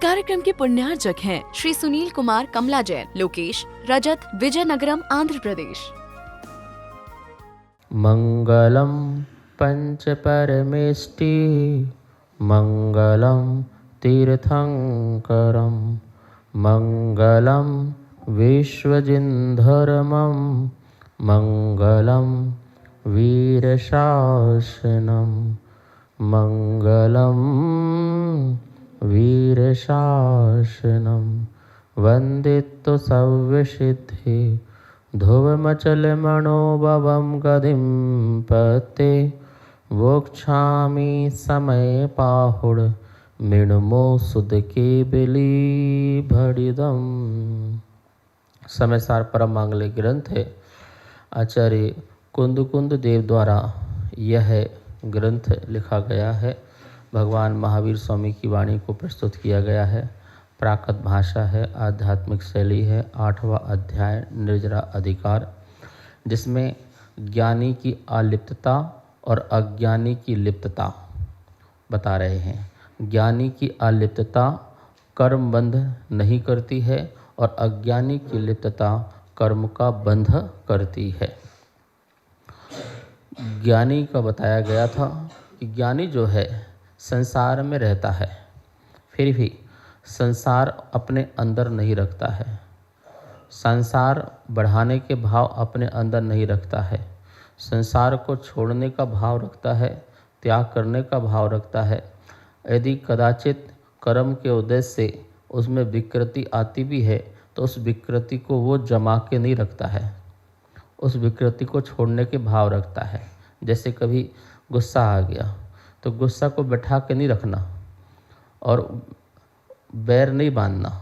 कार्यक्रम के पुण्यार्चक हैं श्री सुनील कुमार कमला जैन, लोकेश रजत, विजयनगरम, आंध्र प्रदेश। मंगलम पंच परमेष्टि मंगलम तीर्थंकरम मंगलम विश्वजिन्धर्मम मंगलम वीरशासनम मंगलम वीरशासनम वंदितो सव्यसिद्धि ध्रुवमचलमणोभवं गतिं पते वोक्षामि समय पाहुड मृण्मो सुध केवली भड़िदम। समय सार परम मांगलिक ग्रंथ है। आचार्य कुंद देव द्वारा यह ग्रंथ लिखा गया है। भगवान महावीर स्वामी की वाणी को प्रस्तुत किया गया है। प्राकृत भाषा है, आध्यात्मिक शैली है। 8वां अध्याय निर्जरा अधिकार, जिसमें ज्ञानी की अलिप्तता और अज्ञानी की लिप्तता बता रहे हैं। ज्ञानी की अलिप्तता कर्म बंध नहीं करती है और अज्ञानी की लिप्तता कर्म का बंध करती है। ज्ञानी का बताया गया था कि ज्ञानी जो है संसार में रहता है, फिर भी संसार अपने अंदर नहीं रखता है। संसार बढ़ाने के भाव अपने अंदर नहीं रखता है। संसार को छोड़ने का भाव रखता है, त्याग करने का भाव रखता है। यदि कदाचित कर्म के उद्देश्य से उसमें विकृति आती भी है तो उस विकृति को वो जमा के नहीं रखता है, उस विकृति को छोड़ने के भाव रखता है। जैसे कभी गुस्सा आ गया तो गुस्सा को बैठा के नहीं रखना और बैर नहीं बांधना।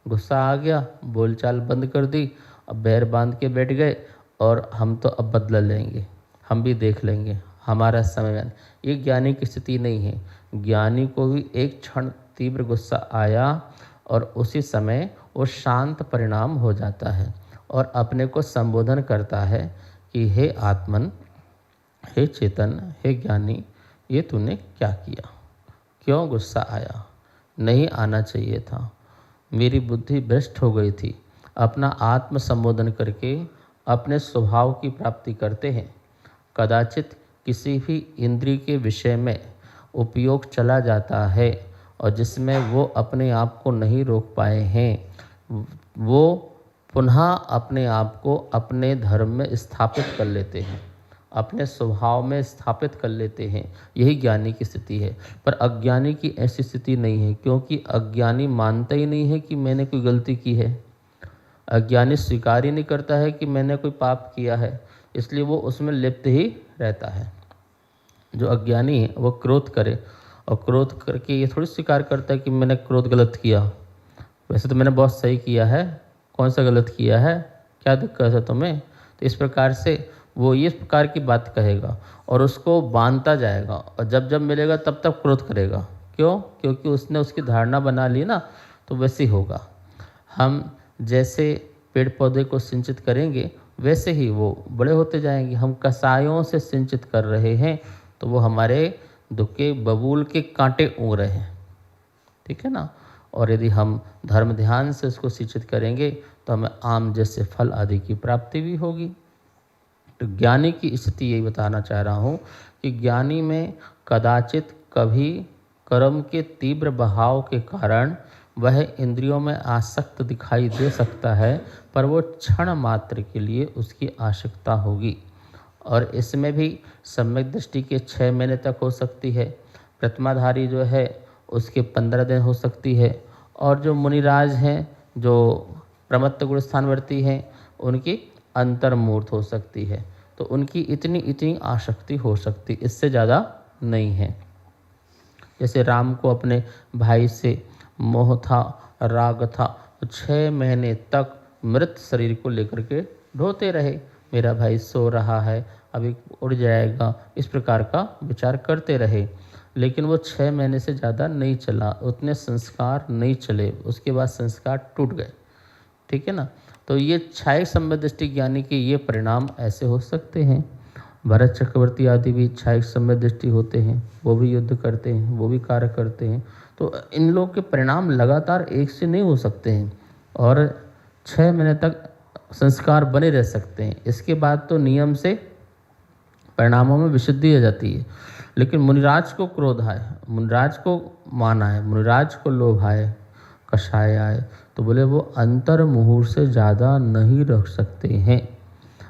गुस्सा आ गया, बोलचाल बंद कर दी, अब बैर बांध के बैठ गए और हम तो अब बदला लेंगे, हम भी देख लेंगे, हमारा समय। ये ज्ञानी की स्थिति नहीं है। ज्ञानी को भी एक क्षण तीव्र गुस्सा आया और उसी समय वो शांत परिणाम हो जाता है और अपने को संबोधन करता है कि हे आत्मन, हे चेतन, हे ज्ञानी, ये तूने क्या किया? क्यों गुस्सा आया? नहीं आना चाहिए था, मेरी बुद्धि भ्रष्ट हो गई थी। अपना आत्म संबोधन करके अपने स्वभाव की प्राप्ति करते हैं। कदाचित किसी भी इंद्रिय के विषय में उपयोग चला जाता है और जिसमें वो अपने आप को नहीं रोक पाए हैं, वो पुनः अपने आप को अपने धर्म में स्थापित कर लेते हैं, अपने स्वभाव में स्थापित कर लेते हैं। यही ज्ञानी की स्थिति है। पर अज्ञानी की ऐसी स्थिति नहीं है, क्योंकि अज्ञानी मानता ही नहीं है कि मैंने कोई गलती की है। अज्ञानी स्वीकार ही नहीं करता है कि मैंने कोई पाप किया है, इसलिए वो उसमें लिप्त ही रहता है। जो अज्ञानी है वो क्रोध करे और क्रोध करके ये थोड़ी स्वीकार करता है कि मैंने क्रोध गलत किया, वैसे तो मैंने बहुत सही किया है, कौन सा गलत किया है, क्या दिक्कत है तुम्हें? तो इस प्रकार से वो इस प्रकार की बात कहेगा और उसको बांधता जाएगा और जब जब मिलेगा तब तब क्रोध करेगा। क्यों? क्योंकि उसने उसकी धारणा बना ली ना, तो वैसे ही होगा। हम जैसे पेड़ पौधे को सिंचित करेंगे वैसे ही वो बड़े होते जाएंगे। हम कसायों से सिंचित कर रहे हैं तो वो हमारे दुखे बबूल के कांटे उग रहे हैं, ठीक है ना। और यदि हम धर्म ध्यान से उसको सिंचित करेंगे तो हमें आम जैसे फल आदि की प्राप्ति भी होगी। तो ज्ञानी की स्थिति यही बताना चाह रहा हूँ कि ज्ञानी में कदाचित कभी कर्म के तीव्र बहाव के कारण वह इंद्रियों में आसक्त दिखाई दे सकता है, पर वो क्षण मात्र के लिए उसकी आवश्यकता होगी। और इसमें भी सम्यक दृष्टि के 6 महीने तक हो सकती है। प्रतिमाधारी जो है उसके 15 दिन हो सकती है। और जो मुनिराज हैं, जो प्रमत्त गुण स्थानवर्ती हैं, उनकी अंतर्मूर्त हो सकती है। तो उनकी इतनी आसक्ति हो सकती, इससे ज़्यादा नहीं है। जैसे राम को अपने भाई से मोह था, राग था, तो 6 महीने तक मृत शरीर को लेकर के ढोते रहे। मेरा भाई सो रहा है, अभी उड़ जाएगा, इस प्रकार का विचार करते रहे। लेकिन वो 6 महीने से ज़्यादा नहीं चला, उतने संस्कार नहीं चले, उसके बाद संस्कार टूट गए, ठीक है ना। तो ये छायक संबंध दृष्टि ज्ञानी के ये परिणाम ऐसे हो सकते हैं। भरत चक्रवर्ती आदि भी छायक संबंध दृष्टि होते हैं, वो भी युद्ध करते हैं, वो भी कार्य करते हैं। तो इन लोग के परिणाम लगातार एक से नहीं हो सकते हैं और 6 महीने तक संस्कार बने रह सकते हैं। इसके बाद तो नियम से परिणामों में विशुद्धि आ जाती है। लेकिन मुनिराज को क्रोध आए, मुनिराज को मान आए, मुनिराज को लोभ आए, कषाय आए, तो बोले वो अंतर मुहूर्त से ज़्यादा नहीं रख सकते हैं।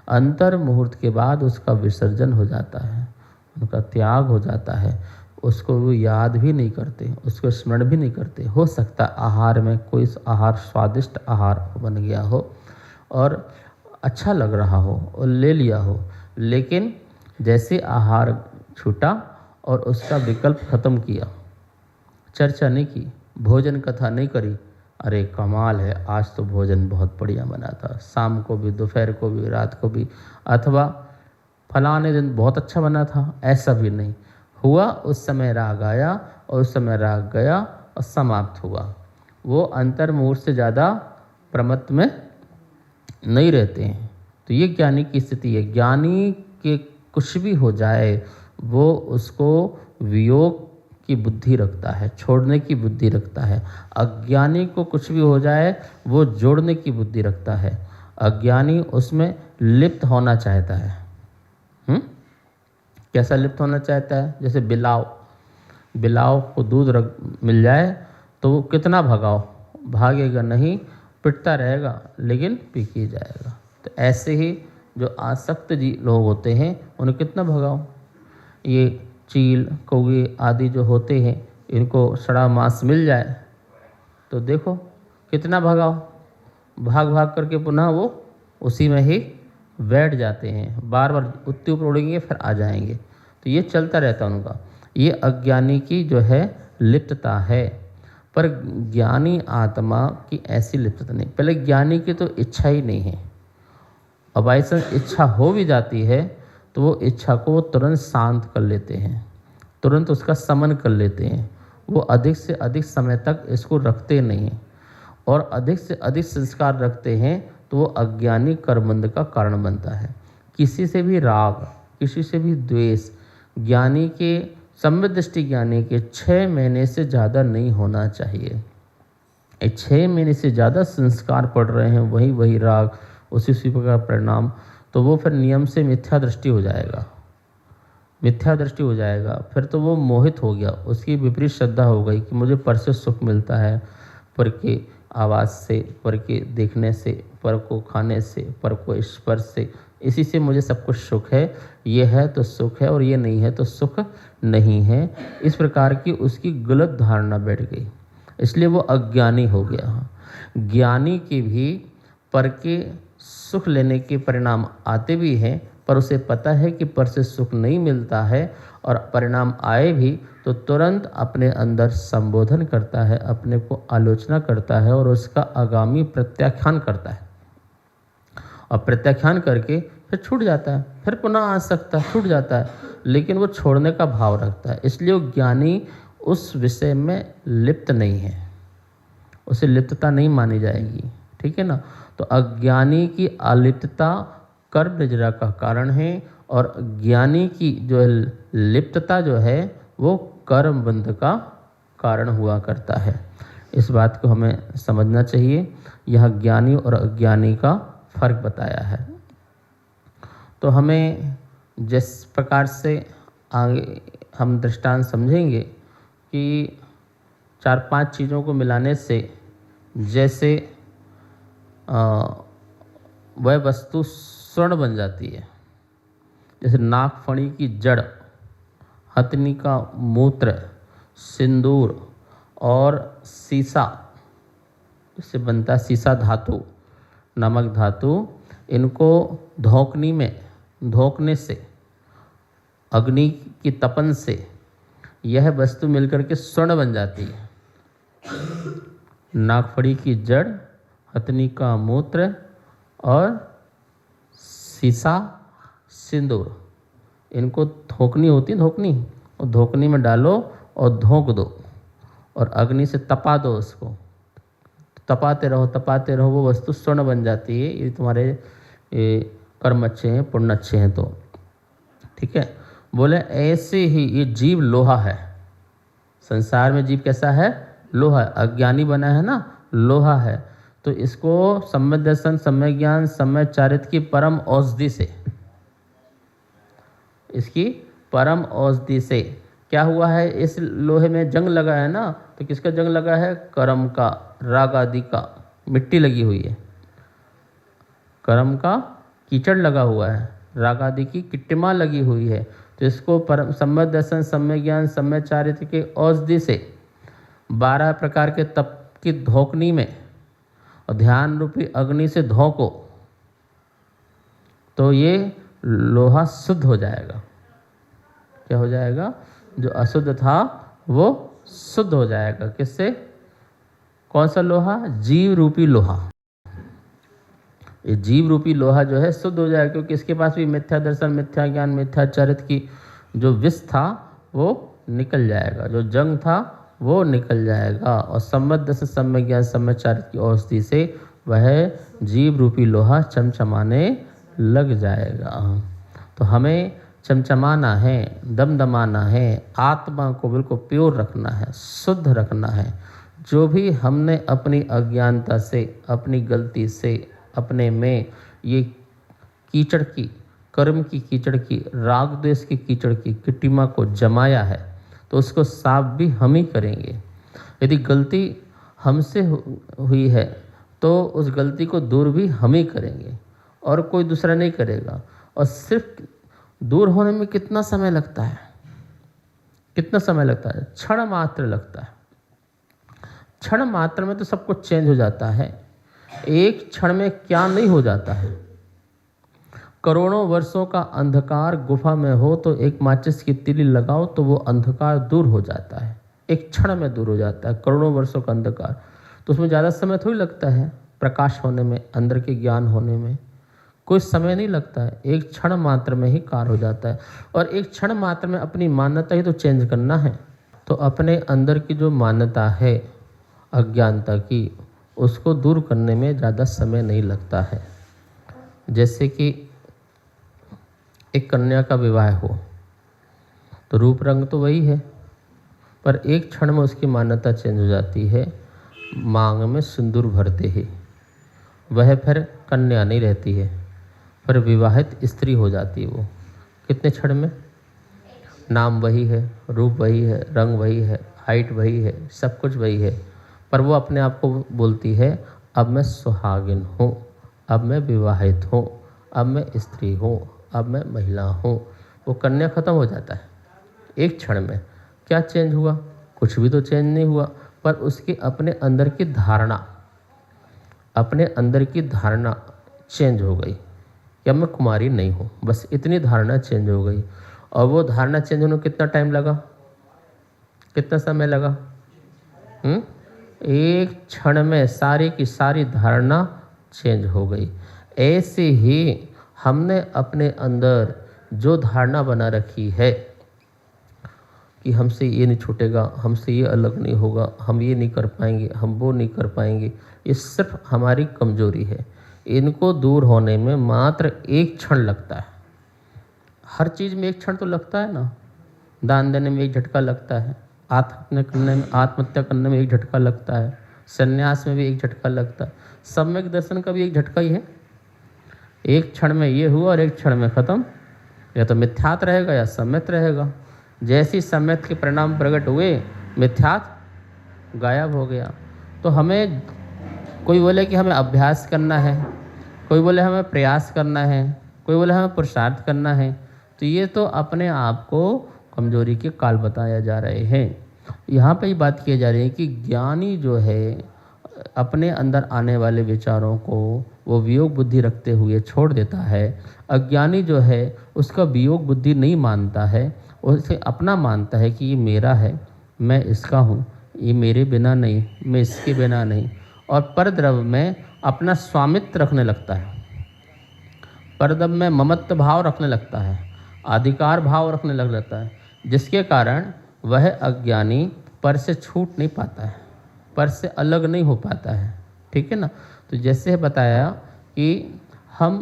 अंतर मुहूर्त के बाद उसका विसर्जन हो जाता है, उनका त्याग हो जाता है, उसको वो याद भी नहीं करते, उसको स्मरण भी नहीं करते। हो सकता है आहार में कोई आहार स्वादिष्ट आहार बन गया हो और अच्छा लग रहा हो और ले लिया हो, लेकिन जैसे आहार छूटा और उसका विकल्प खत्म किया, चर्चा नहीं की, भोजन कथा नहीं करी, अरे कमाल है आज तो भोजन बहुत बढ़िया बना था, शाम को भी, दोपहर को भी, रात को भी, अथवा फलाने दिन बहुत अच्छा बना था, ऐसा भी नहीं हुआ। उस समय राग आया और उस समय राग गया और समाप्त हुआ। वो अंतर मुहूर्त से ज़्यादा प्रमत्त में नहीं रहते हैं। तो ये ज्ञानी की स्थिति है। ज्ञानी के कुछ भी हो जाए वो उसको वियोग की बुद्धि रखता है, छोड़ने की बुद्धि रखता है। अज्ञानी को कुछ भी हो जाए वो जोड़ने की बुद्धि रखता है। अज्ञानी उसमें लिप्त होना चाहता है। कैसा लिप्त होना चाहता है? जैसे बिलाव को दूध मिल जाए तो वो कितना भगाओ, भागेगा नहीं, पिटता रहेगा लेकिन पी के जाएगा। तो ऐसे ही जो आसक्त लोग होते हैं उन्हें कितना भगाओ। ये चील, कौवे आदि जो होते हैं, इनको सड़ा मांस मिल जाए तो देखो कितना भगाओ, भाग भाग करके पुनः वो उसी में ही बैठ जाते हैं, बार बार उत्ती ऊपर उड़ेंगे फिर आ जाएंगे। तो ये चलता रहता है उनका। ये अज्ञानी की जो है लिप्तता है। पर ज्ञानी आत्मा की ऐसी लिप्तता नहीं। पहले ज्ञानी की तो इच्छा ही नहीं है, और बाई चांस इच्छा हो भी जाती है तो वो इच्छा को वो तुरंत शांत कर लेते हैं, तुरंत उसका समन कर लेते हैं। वो अधिक से अधिक समय तक इसको रखते नहीं हैं, और अधिक से अधिक संस्कार रखते हैं तो वो अज्ञानी कर्मबंध का कारण बनता है। किसी से भी राग, किसी से भी द्वेष ज्ञानी के, सम्यक दृष्टि ज्ञानी के 6 महीने से ज़्यादा नहीं होना चाहिए। 6 महीने से ज़्यादा संस्कार पड़ रहे हैं, वही राग, उसी प्रकार परिणाम, तो वो फिर नियम से मिथ्या दृष्टि हो जाएगा, मिथ्या दृष्टि हो जाएगा। फिर तो वो मोहित हो गया, उसकी विपरीत श्रद्धा हो गई कि मुझे पर से सुख मिलता है, पर के आवाज़ से, पर के देखने से, पर को खाने से, पर को स्पर्श से, इसी से मुझे सब कुछ सुख है, ये है तो सुख है और ये नहीं है तो सुख नहीं है। इस प्रकार की उसकी गलत धारणा बैठ गई, इसलिए वो अज्ञानी हो गया। ज्ञानी के भी पर के सुख लेने के परिणाम आते भी हैं, पर उसे पता है कि पर से सुख नहीं मिलता है, और परिणाम आए भी तो तुरंत अपने अंदर संबोधन करता है, अपने को आलोचना करता है और उसका आगामी प्रत्याख्यान करता है, और प्रत्याख्यान करके फिर छूट जाता है, फिर पुनः आ सकता है, छूट जाता है, लेकिन वो छोड़ने का भाव रखता है। इसलिए वो ज्ञानी उस विषय में लिप्त नहीं है, उसे लिप्तता नहीं मानी जाएगी, ठीक है ना। तो अज्ञानी की अलिप्तता कर्म निजरा का कारण है, और ज्ञानी की जो लिप्तता जो है वो कर्म बंध का कारण हुआ करता है। इस बात को हमें समझना चाहिए। यह ज्ञानी और अज्ञानी का फर्क बताया है। तो हमें जिस प्रकार से आगे हम दृष्टांत समझेंगे कि 4-5 चीज़ों को मिलाने से जैसे वह वस्तु स्वर्ण बन जाती है, जैसे नागफणी की जड़, हथनी का मूत्र, सिंदूर और सीसा, इससे बनता है सीसा धातु, नमक धातु, इनको धोकने से, अग्नि की तपन से यह वस्तु मिलकर के स्वर्ण बन जाती है। नागफड़ी की जड़, हथनी का मूत्र और सीसा, सिंदूर, इनको धोकनी होती है, धोकनी, और धोकनी में डालो और धोक दो और अग्नि से तपा दो उसको, तपाते रहो, वो वस्तु स्वर्ण बन जाती है। ये तुम्हारे कर्म अच्छे हैं, पुण्य अच्छे हैं तो, ठीक है। बोले ऐसे ही ये जीव लोहा है, संसार में जीव कैसा है? लोहा। अज्ञानी बना है ना, लोहा है। तो इसको सम्यक दर्शन, सम्यक ज्ञान, सम्यक चारित्र की परम औषधि से, इसकी परम औषधि से क्या हुआ है? इस लोहे में जंग लगा है ना, तो किसका जंग लगा है? कर्म का, राग आदि का मिट्टी लगी हुई है, कर्म का कीचड़ लगा हुआ है, राग आदि की किट्टिमा लगी हुई है। तो इसको परम सम्यक दर्शन, सम्यक ज्ञान, सम्यक चारित्र के औषधि से 12 प्रकार के तप की धोकनी में और ध्यान रूपी अग्नि से धोको, तो ये लोहा शुद्ध हो जाएगा। क्या हो जाएगा? जो अशुद्ध था वो शुद्ध हो जाएगा। किससे? कौन सा लोहा? जीव रूपी लोहा। ये जीव रूपी लोहा जो है शुद्ध हो जाएगा, क्योंकि इसके पास भी मिथ्या दर्शन, मिथ्या ज्ञान, मिथ्या चरित्र की जो विष था वो निकल जाएगा, जो जंग था वो निकल जाएगा। और सम्यक दर्शन, सम्यक ज्ञान, सम्यक चरित्र की औषधि से वह जीव रूपी लोहा चमचमाने लग जाएगा। तो हमें चमचमाना है, दमदमाना है, आत्मा को बिल्कुल प्योर रखना है, शुद्ध रखना है। जो भी हमने अपनी अज्ञानता से, अपनी गलती से, अपने में ये कीचड़ की, कर्म की कीचड़ की, राग द्वेष की कीचड़ की किटिमा को जमाया है, तो उसको साफ भी हम ही करेंगे। यदि गलती हमसे हुई है तो उस गलती को दूर भी हम ही करेंगे, और कोई दूसरा नहीं करेगा। और सिर्फ दूर होने में कितना समय लगता है? कितना समय लगता है? क्षण मात्र लगता है। क्षण मात्र में तो सब कुछ चेंज हो जाता है। एक क्षण में क्या नहीं हो जाता है। करोड़ों वर्षों का अंधकार गुफा में हो तो एक माचिस की तीली लगाओ तो वो अंधकार दूर हो जाता है, एक क्षण में दूर हो जाता है। करोड़ों वर्षों का अंधकार, तो उसमें ज़्यादा समय थोड़ी लगता है प्रकाश होने में, अंदर के ज्ञान होने में कोई समय नहीं लगता है। एक क्षण मात्र में ही कार्य हो जाता है। और एक क्षण मात्र में अपनी मान्यता ही तो चेंज करना है। तो अपने अंदर की जो मान्यता है अज्ञानता की, उसको दूर करने में ज़्यादा समय नहीं लगता है। जैसे कि एक कन्या का विवाह हो तो रूप रंग तो वही है, पर एक क्षण में उसकी मान्यता चेंज हो जाती है। मांग में सिंदूर भरते ही वह फिर कन्या नहीं रहती है, पर विवाहित स्त्री हो जाती है। वो कितने क्षण में? नाम वही है, रूप वही है, रंग वही है, हाइट वही है, सब कुछ वही है, पर वो अपने आप को बोलती है अब मैं सुहागिन हूँ, अब मैं विवाहित हूँ, अब मैं स्त्री हूँ, अब मैं महिला हूँ। वो कन्या खत्म हो जाता है एक क्षण में। क्या चेंज हुआ? कुछ भी तो चेंज नहीं हुआ, पर उसके अपने अंदर की धारणा, अपने अंदर की धारणा चेंज हो गई कि अब मैं कुमारी नहीं हूँ, बस इतनी धारणा चेंज हो गई। और वो धारणा चेंज होने में कितना टाइम लगा? कितना समय लगा? एक क्षण में सारी की सारी धारणा चेंज हो गई। ऐसे ही हमने अपने अंदर जो धारणा बना रखी है कि हमसे ये नहीं छूटेगा, हमसे ये अलग नहीं होगा, हम ये नहीं कर पाएंगे, हम वो नहीं कर पाएंगे, ये सिर्फ हमारी कमजोरी है। इनको दूर होने में मात्र एक क्षण लगता है। हर चीज़ में एक क्षण तो लगता है ना। दान देने में एक झटका लगता है, आत्महत्या करने में एक झटका लगता है, संन्यास में भी एक झटका लगता है, सम्यक दर्शन का भी एक झटका ही है। एक क्षण में ये हुआ और एक क्षण में ख़त्म। या तो मिथ्यात रहेगा या सम्यक रहेगा। जैसे ही सम्यक के परिणाम प्रकट हुए, मिथ्यात गायब हो गया। तो हमें कोई बोले कि हमें अभ्यास करना है, कोई बोले हमें प्रयास करना है, कोई बोले हमें पुरुषार्थ करना है, तो ये तो अपने आप को कमजोरी के काल बताया जा रहे हैं। यहाँ पे ही बात की जा रही है कि ज्ञानी जो है अपने अंदर आने वाले विचारों को वो वियोग बुद्धि रखते हुए छोड़ देता है। अज्ञानी जो है उसका वियोग बुद्धि नहीं मानता है, उसे अपना मानता है कि ये मेरा है, मैं इसका हूँ, ये मेरे बिना नहीं, मैं इसके बिना नहीं। और परद्रव्य में अपना स्वामित्व रखने लगता है, परद्रव्य में ममत्व भाव रखने लगता है, अधिकार भाव रखने लग जाता है, जिसके कारण वह अज्ञानी पर से छूट नहीं पाता है, पर से अलग नहीं हो पाता है। ठीक है ना। तो जैसे बताया कि हम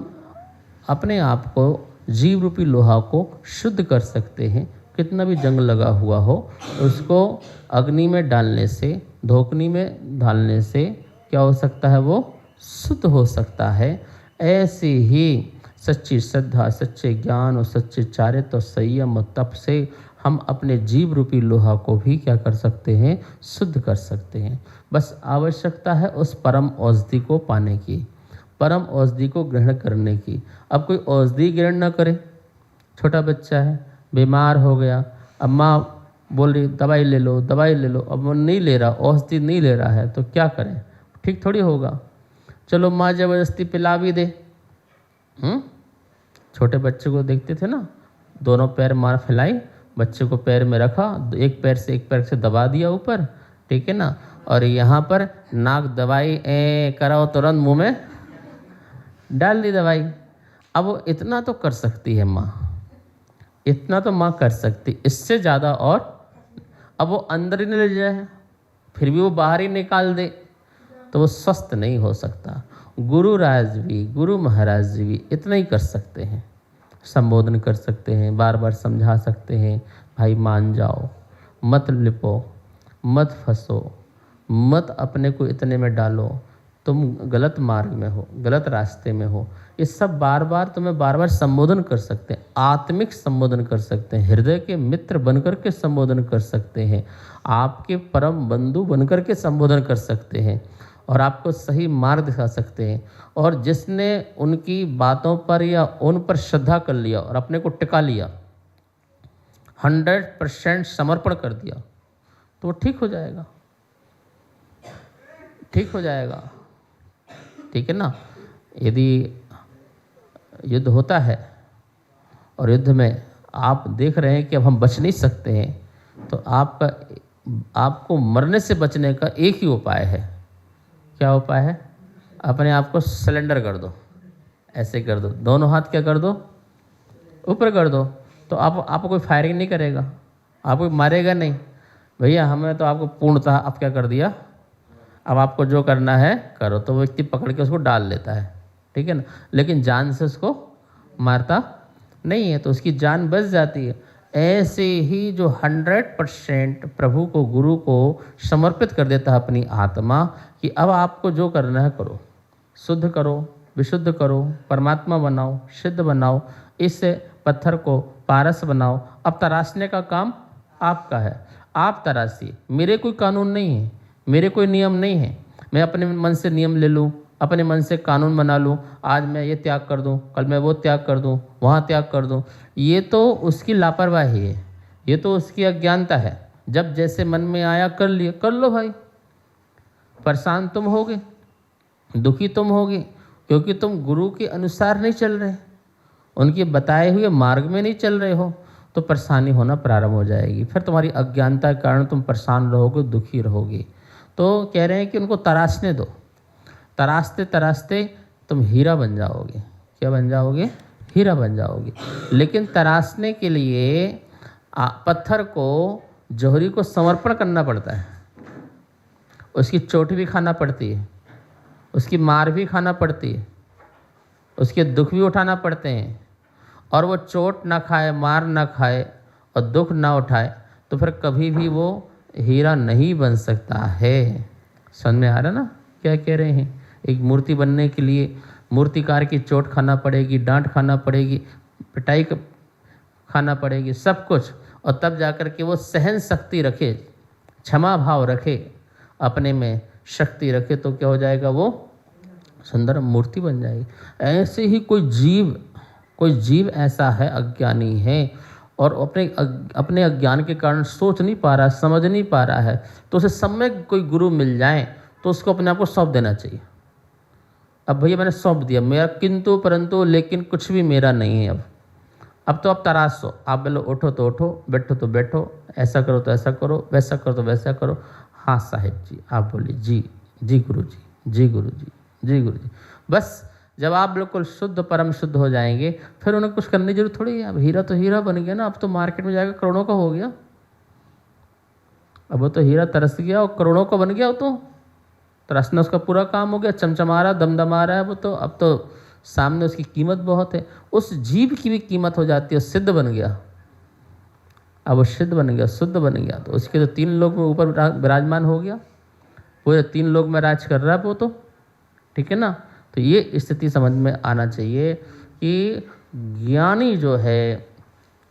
अपने आप को जीव रूपी लोहा को शुद्ध कर सकते हैं कितना भी जंग लगा हुआ हो, उसको अग्नि में डालने से, धोकनी में डालने से क्या हो सकता है? वो शुद्ध हो सकता है। ऐसे ही सच्ची श्रद्धा, सच्चे ज्ञान और सच्चे चारित्र और संयम और तप से हम अपने जीव रूपी लोहा को भी क्या कर सकते हैं? शुद्ध कर सकते हैं। बस आवश्यकता है उस परम औषधि को पाने की, परम औषधि को ग्रहण करने की। अब कोई औषधि ग्रहण न करे, छोटा बच्चा है, बीमार हो गया, अब माँ बोल रही दवाई ले लो, दवाई ले लो, अब वो नहीं ले रहा, औषधि नहीं ले रहा है, तो क्या करें? ठीक थोड़ी होगा। चलो माँ ज़बरदस्ती पिला भी दे। छोटे बच्चे को देखते थे ना, दोनों पैर मार फैलाई, बच्चे को पैर में रखा, एक पैर से दबा दिया ऊपर, ठीक है ना, और यहाँ पर नाक दवाई कराओ, तुरंत मुंह में डाल दी दवाई। अब वो इतना तो कर सकती है माँ, इतना तो माँ कर सकती, इससे ज़्यादा और अब वो अंदर ही नहीं ले जाए, फिर भी वो बाहर ही निकाल दे, तो वो स्वस्थ नहीं हो सकता। गुरु राज भी, गुरु महाराज जी भी इतना ही कर सकते हैं, संबोधन कर सकते हैं, बार बार समझा सकते हैं, भाई मान जाओ, मत लिपो, मत फंसो, मत अपने को इतने में डालो, तुम गलत मार्ग में हो, गलत रास्ते में हो। ये सब बार बार तुम्हें बार बार संबोधन कर सकते हैं, आत्मिक संबोधन कर सकते हैं, हृदय के मित्र बनकर के संबोधन कर सकते हैं, आपके परम बंधु बनकर के संबोधन कर सकते हैं और आपको सही मार्ग दिखा सकते हैं। और जिसने उनकी बातों पर या उन पर श्रद्धा कर लिया और अपने को टिका लिया, 100% समर्पण कर दिया, तो वो ठीक हो जाएगा, ठीक हो जाएगा, ठीक है ना। यदि युद्ध होता है और युद्ध में आप देख रहे हैं कि अब हम बच नहीं सकते हैं, तो आपको मरने से बचने का एक ही उपाय है। क्या उपाय है? अपने आप को सिलेंडर कर दो, ऐसे कर दो, दोनों हाथ क्या कर दो? ऊपर कर दो, तो आपको कोई फायरिंग नहीं करेगा, आपको मारेगा नहीं। भैया हमें तो आपको पूर्णतः अब क्या कर दिया, अब आपको जो करना है करो, तो वो व्यक्ति पकड़ के उसको डाल लेता है, ठीक है ना, लेकिन जान से उसको मारता नहीं है, तो उसकी जान बच जाती है। ऐसे ही जो 100% प्रभु को, गुरु को समर्पित कर देता है अपनी आत्मा, कि अब आपको जो करना है करो, शुद्ध करो, विशुद्ध करो, परमात्मा बनाओ, सिद्ध बनाओ, इस पत्थर को पारस बनाओ। अब तराशने का काम आपका है, आप तराशिए, मेरे कोई कानून नहीं है, मेरे कोई नियम नहीं है। मैं अपने मन से नियम ले लूँ, अपने मन से कानून बना लूँ, आज मैं ये त्याग कर दूँ, कल मैं वो त्याग कर दूँ, वहाँ त्याग कर दूँ, ये तो उसकी लापरवाही है, ये तो उसकी अज्ञानता है। जब जैसे मन में आया कर लिया, कर लो भाई। परेशान तुम होगे, दुखी तुम होगे, क्योंकि तुम गुरु के अनुसार नहीं चल रहे, उनके बताए हुए मार्ग में नहीं चल रहे हो, तो परेशानी होना प्रारंभ हो जाएगी। फिर तुम्हारी अज्ञानता के कारण तुम परेशान रहोगे, दुखी रहोगे। तो कह रहे हैं कि उनको तराशने दो, तराशते तराशते तुम हीरा बन जाओगे। क्या बन जाओगे? हीरा बन जाओगे। लेकिन तराशने के लिए पत्थर को, जौहरी को समर्पण करना पड़ता है, उसकी चोट भी खाना पड़ती है, उसकी मार भी खाना पड़ती है, उसके दुख भी उठाना पड़ते हैं। और वो चोट ना खाए, मार ना खाए और दुख ना उठाए, तो फिर कभी भी वो हीरा नहीं बन सकता है। समझ में आ रहा ना क्या कह रहे हैं? एक मूर्ति बनने के लिए मूर्तिकार की चोट खाना पड़ेगी, डांट खाना पड़ेगी, पिटाई खाना पड़ेगी, सब कुछ, और तब जाकर के वो सहन शक्ति रखे, क्षमा भाव रखे, अपने में शक्ति रखे, तो क्या हो जाएगा? वो सुंदर मूर्ति बन जाएगी। ऐसे ही कोई जीव ऐसा है, अज्ञानी है, और अपने अज्ञान के कारण सोच नहीं पा रहा, समझ नहीं पा रहा है, तो उसे सम्यक कोई गुरु मिल जाए तो उसको अपने आप को सौंप देना चाहिए। अब भैया मैंने सौंप दिया, मेरा किंतु परंतु लेकिन कुछ भी मेरा नहीं है। अब तो आप तराशो, आप बोलो उठो तो उठो, बैठो तो बैठो, ऐसा करो तो ऐसा करो, वैसा करो तो वैसा करो। हाँ साहिब जी, आप बोलिए जी, जी गुरु जी, जी गुरु जी, जी गुरु जी। बस जब आप बिल्कुल शुद्ध, परम शुद्ध हो जाएंगे, फिर उन्हें कुछ करने की जरूरत थोड़ी है। अब हीरा तो हीरा बन गया ना, अब तो मार्केट में जाएगा करोड़ों का हो गया। अब वो तो हीरा तरस गया और करोड़ों का बन गया, वो तो तरसना उसका पूरा काम हो गया, चमचमा रहा, दमदमा रहा है वो तो। अब तो सामने उसकी कीमत बहुत है, उस जीव की भी कीमत हो जाती है, सिद्ध बन गया। अब वो सिद्ध बन गया, शुद्ध बन गया, तो उसके तो 3 लोक में ऊपर विराजमान हो गया, पूरे 3 लोक में राज कर रहा है वो तो, ठीक है ना। तो ये स्थिति समझ में आना चाहिए कि ज्ञानी जो है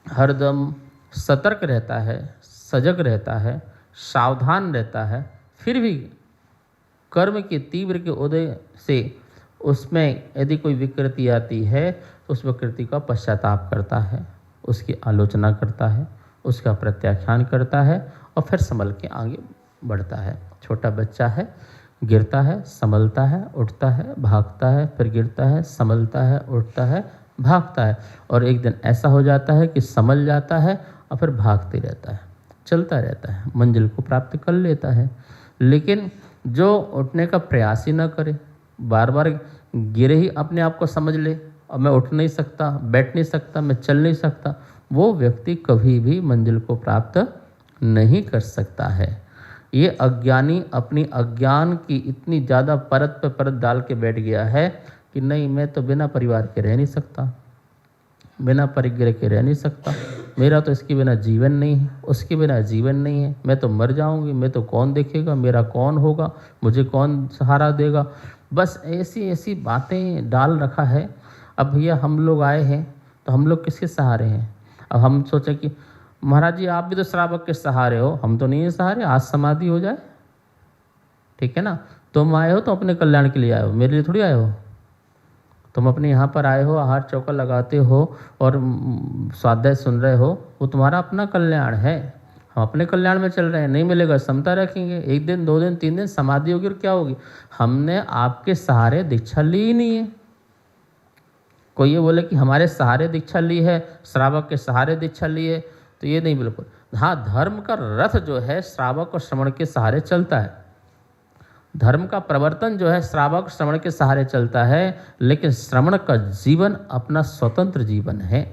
हरदम सतर्क रहता है, सजग रहता है, सावधान रहता है, फिर भी कर्म के तीव्र के उदय से उसमें यदि कोई विकृति आती है तो उस विकृति का पश्चाताप करता है, उसकी आलोचना करता है, उसका प्रत्याख्यान करता है और फिर संभल के आगे बढ़ता है। छोटा बच्चा है, गिरता है, संभलता है, उठता है, भागता है, फिर गिरता है, संभलता है, उठता है, भागता है, और एक दिन ऐसा हो जाता है कि संभल जाता है और फिर भागते रहता है, चलता रहता है, मंजिल को प्राप्त कर लेता है। लेकिन जो उठने का प्रयास ही ना करे, बार बार गिरे ही अपने आप को समझ ले, अब मैं उठ नहीं सकता, बैठ नहीं सकता, मैं चल नहीं सकता, वो व्यक्ति कभी भी मंजिल को प्राप्त नहीं कर सकता है। ये अज्ञानी अपनी अज्ञान की इतनी ज़्यादा परत पे परत डाल के बैठ गया है कि नहीं, मैं तो बिना परिवार के रह नहीं सकता, बिना परिग्रह के रह नहीं सकता, मेरा तो इसके बिना जीवन नहीं है, उसके बिना जीवन नहीं है, मैं तो मर जाऊंगी, मैं तो कौन देखेगा, मेरा कौन होगा, मुझे कौन सहारा देगा। बस ऐसी ऐसी बातें डाल रखा है। अब भैया हम लोग आए हैं तो हम लोग किसके सहारे हैं? अब हम सोचें कि महाराज जी आप भी तो श्रावक के सहारे हो, हम तो नहीं है सहारे, आज समाधि हो जाए, ठीक है ना। तुम आए हो तो अपने कल्याण के लिए आए हो, मेरे लिए थोड़ी आए हो। तुम अपने यहाँ पर आए हो, आहार चौका लगाते हो और स्वाध्याय सुन रहे हो, वो तुम्हारा अपना कल्याण है। हम अपने कल्याण में चल रहे हैं, नहीं मिलेगा समता रखेंगे, 1 दिन 2 दिन 3 दिन समाधि होगी और क्या होगी। हमने आपके सहारे दीक्षा ली ही नहीं है। कोई ये बोले कि हमारे सहारे दीक्षा ली है, श्रावक के सहारे दीक्षा ली है, तो ये नहीं बिल्कुल। हाँ, धर्म का रथ जो है श्रावक और श्रवण के सहारे चलता है, धर्म का प्रवर्तन जो है श्रावक श्रवण के सहारे चलता है, लेकिन श्रवण का जीवन अपना स्वतंत्र जीवन है।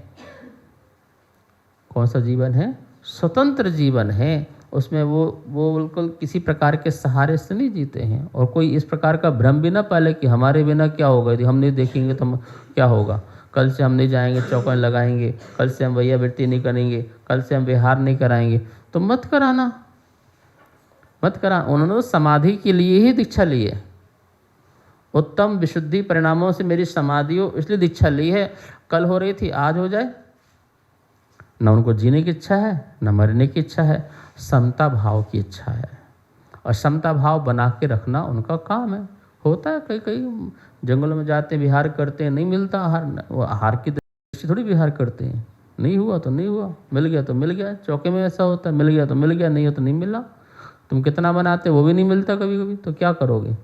कौन सा जीवन है? स्वतंत्र जीवन है। उसमें वो बिल्कुल किसी प्रकार के सहारे से नहीं जीते हैं। और कोई इस प्रकार का भ्रम भी ना पाले कि हमारे बिना क्या होगा, यदि हम नहीं देखेंगे तो हम क्या होगा, कल से हम नहीं जाएंगे चौका लगाएंगे, कल से हम भैया वृत्ति नहीं करेंगे, कल से हम विहार नहीं कराएंगे। तो मत कराना, मत करा। उन्होंने तो समाधि के लिए ही दीक्षा ली है, उत्तम विशुद्धि परिणामों से मेरी समाधि हो इसलिए दीक्षा ली है। कल हो रही थी, आज हो जाए। न उनको जीने की इच्छा है, न मरने की इच्छा है, समता भाव की इच्छा है। और समता भाव बना के रखना उनका काम है। होता है कई कई जंगलों में जाते हैं, विहार करते हैं, नहीं मिलता आहार, वो आहार की दृष्टि थोड़ी विहार करते हैं। नहीं हुआ तो नहीं हुआ, मिल गया तो मिल गया। चौके में ऐसा होता है, मिल गया तो मिल गया, नहीं हो तो नहीं मिला। तुम कितना बनाते वो भी नहीं मिलता कभी कभी, तो क्या करोगे?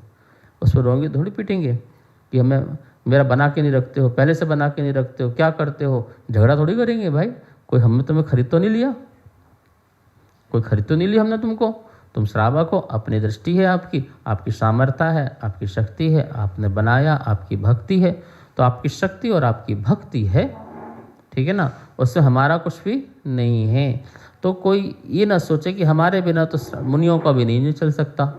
उस पर रोंगे थोड़ी पीटेंगे कि हमें मेरा बना के नहीं रखते हो, पहले से बना के नहीं रखते हो, क्या करते हो। झगड़ा थोड़ी करेंगे भाई, कोई हमने तुम्हें खरीद तो नहीं लिया, कोई खरीद तो नहीं लिया हमने तुमको। तुम श्रावक हो, अपनी दृष्टि है आपकी, आपकी सामर्थ्य है, आपकी शक्ति है, आपने बनाया, आपकी भक्ति है, तो आपकी शक्ति और आपकी भक्ति है, ठीक है ना। उससे हमारा कुछ भी नहीं है। तो कोई ये ना सोचे कि हमारे बिना तो मुनियों का भी नहीं चल सकता,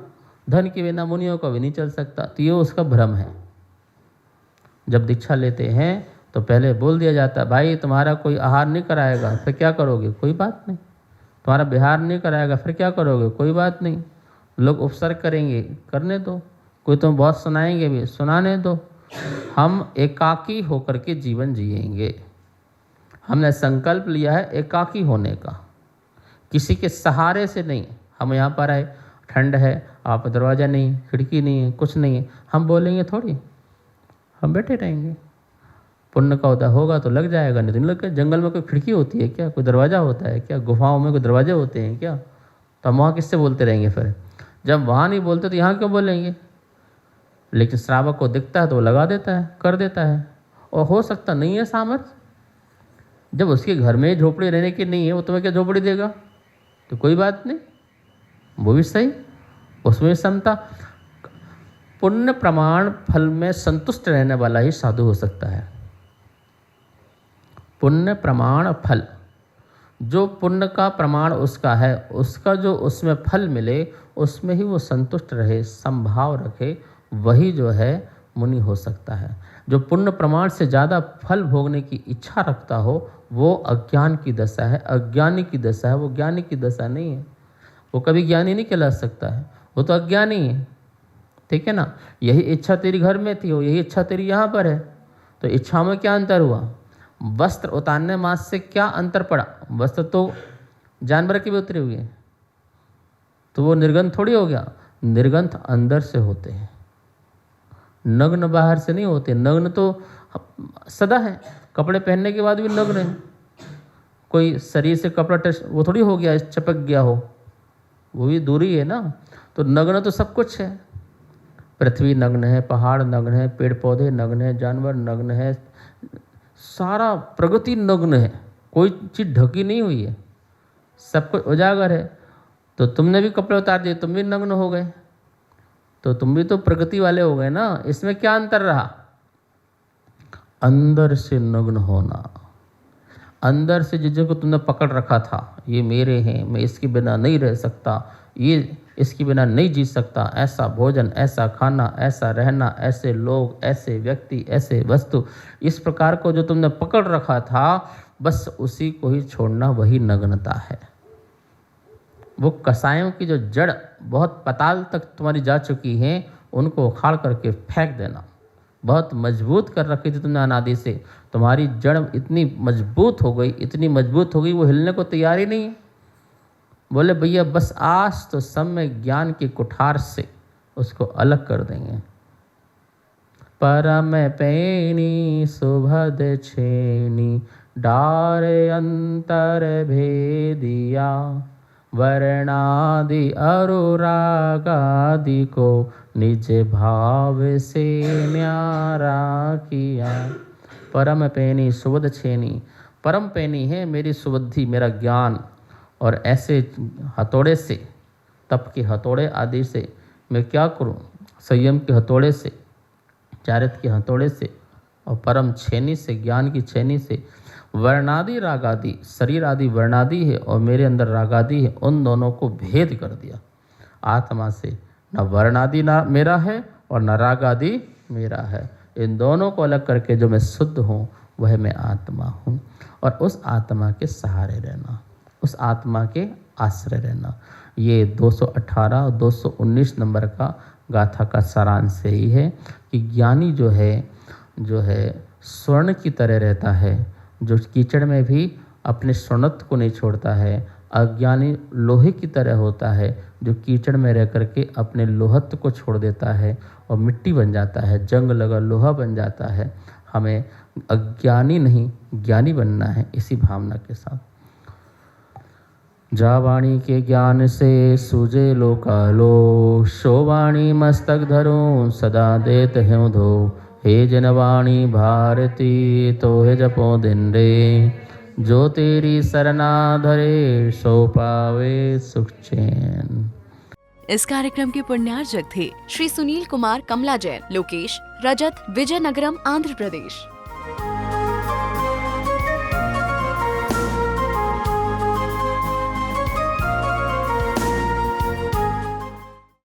धन के बिना मुनियों का भी नहीं चल सकता, तो ये उसका भ्रम है। जब दीक्षा लेते हैं तो पहले बोल दिया जाता है, भाई तुम्हारा कोई आहार नहीं कराएगा, फिर क्या करोगे? कोई बात नहीं। तुम्हारा विहार नहीं कराएगा, फिर क्या करोगे? कोई बात नहीं। लोग उपसर्ग करेंगे, करने दो। कोई तुम बहुत सुनाएंगे भी, सुनाने दो। हम एकाकी होकर के जीवन जिएंगे। हमने संकल्प लिया है एकाकी होने का, किसी के सहारे से नहीं। हम यहाँ पर आए, ठंड है, आप दरवाज़ा नहीं, खिड़की नहीं है, कुछ नहीं है, हम बोलेंगे थोड़ी, हम बैठे रहेंगे। पुण्य का उदय होगा तो लग जाएगा, नहीं तो नहीं लग। जंगल में कोई खिड़की होती है क्या? कोई दरवाज़ा होता है क्या? गुफाओं में कोई दरवाजे होते हैं क्या? तो हम वहाँ किससे बोलते रहेंगे फिर? जब वहाँ नहीं बोलते तो यहाँ क्यों बोलेंगे? लेकिन श्रावक को दिखता है तो वो लगा देता है, कर देता है। और हो सकता नहीं है सामर्थ्य, जब उसके घर में झोपड़ी रहने की नहीं है, वो तुम्हें क्या झोपड़ी देगा? तो कोई बात नहीं, वो भी सही, उसमें समता। पुण्य प्रमाण फल में संतुष्ट रहने वाला ही साधु हो सकता है। पुण्य प्रमाण फल, जो पुण्य का प्रमाण उसका है, उसका जो उसमें फल मिले उसमें ही वो संतुष्ट रहे, संभाव रखे, वही जो है मुनि हो सकता है। जो पुण्य प्रमाण से ज़्यादा फल भोगने की इच्छा रखता हो वो अज्ञान की दशा है, अज्ञानी की दशा है, वो ज्ञानी की दशा नहीं है। वो कभी ज्ञानी नहीं कहला सकता है, वो तो अज्ञानी है। ठीक है ना। यही इच्छा तेरी घर में थी, वो यही इच्छा तेरी यहाँ पर है, तो इच्छा में क्या अंतर हुआ? वस्त्र उतारने मास से क्या अंतर पड़ा? वस्त्र तो जानवर की भी उतरी हुई है, तो वो निर्गंध थोड़ी हो गया। निर्गंध अंदर से होते हैं, नग्न बाहर से नहीं होते। नग्न तो सदा है, कपड़े पहनने के बाद भी नग्न है। कोई शरीर से कपड़ा टच वो थोड़ी हो गया, चपक गया हो, वो भी दूरी है ना। तो नग्न तो सब कुछ है। पृथ्वी नग्न है, पहाड़ नग्न है, पेड़ पौधे नग्न है, जानवर नग्न है, सारा प्रकृति नग्न है, कोई चीज़ ढकी नहीं हुई है, सब कुछ उजागर है। तो तुमने भी कपड़े उतार दिए, तुम भी नग्न हो गए, तो तुम भी तो प्रकृति वाले हो गए ना। इसमें क्या अंतर रहा? अंदर से नग्न होना, अंदर से जिनको तुमने पकड़ रखा था, ये मेरे हैं, मैं इसके बिना नहीं रह सकता, ये इसके बिना नहीं जी सकता, ऐसा भोजन, ऐसा खाना, ऐसा रहना, ऐसे लोग, ऐसे व्यक्ति, ऐसे वस्तु, इस प्रकार को जो तुमने पकड़ रखा था, बस उसी को ही छोड़ना, वही नग्नता है। वो कसायों की जो जड़ बहुत पताल तक तुम्हारी जा चुकी हैं, उनको उखाड़ करके फेंक देना। बहुत मजबूत कर रखी थी तुमने अनादि से, तुम्हारी जड़ इतनी मजबूत हो गई, इतनी मजबूत हो गई, वो हिलने को तैयार ही नहीं है। बोले भैया बस आज तो सम्य ज्ञान की कुठार से उसको अलग कर देंगे। परम पैनी सुभद छेनी डार अंतर भेदिया, वर्णादि अनुरागादि को निज भाव से न्यारा किया। परम पैनी सुबुध छेनी, परम पैनी है मेरी सुबुद्धि, मेरा ज्ञान, और ऐसे हथौड़े से, तप के हथौड़े आदि से मैं क्या करूं? संयम के हथौड़े से, चारित्र के हथौड़े से, और परम छेनी से, ज्ञान की छेनी से, वर्णादि रागादि, शरीर आदि वर्णादि है और मेरे अंदर रागादि है, उन दोनों को भेद कर दिया। आत्मा से न वर्णादि ना मेरा है और न रागादि मेरा है, इन दोनों को अलग करके जो मैं शुद्ध हूँ वह मैं आत्मा हूँ। और उस आत्मा के सहारे रहना, उस आत्मा के आश्रय रहना, ये 218 और 219 नंबर का गाथा का सारांश यही है कि ज्ञानी जो है स्वर्ण की तरह रहता है, जो कीचड़ में भी अपने स्वर्णत्व को नहीं छोड़ता है। अज्ञानी लोहे की तरह होता है, जो कीचड़ में रह करके अपने लोहत्व को छोड़ देता है और मिट्टी बन जाता है, जंग लगा लोहा बन जाता है। हमें अज्ञानी नहीं ज्ञानी बनना है, इसी भावना के साथ। जा वाणी के ज्ञान से सूझे लोकालो, शो वाणी मस्तक धरो सदा देत हैं धो। हे जनवाणी भारती तो है जपो दिन रे, जो तेरी सरना धरे सो पावे सुख चैन। इस कार्यक्रम के पुण्यार्जक थे श्री सुनील कुमार कमला जैन, लोकेश, रजत, विजयनगरम, आंध्र प्रदेश।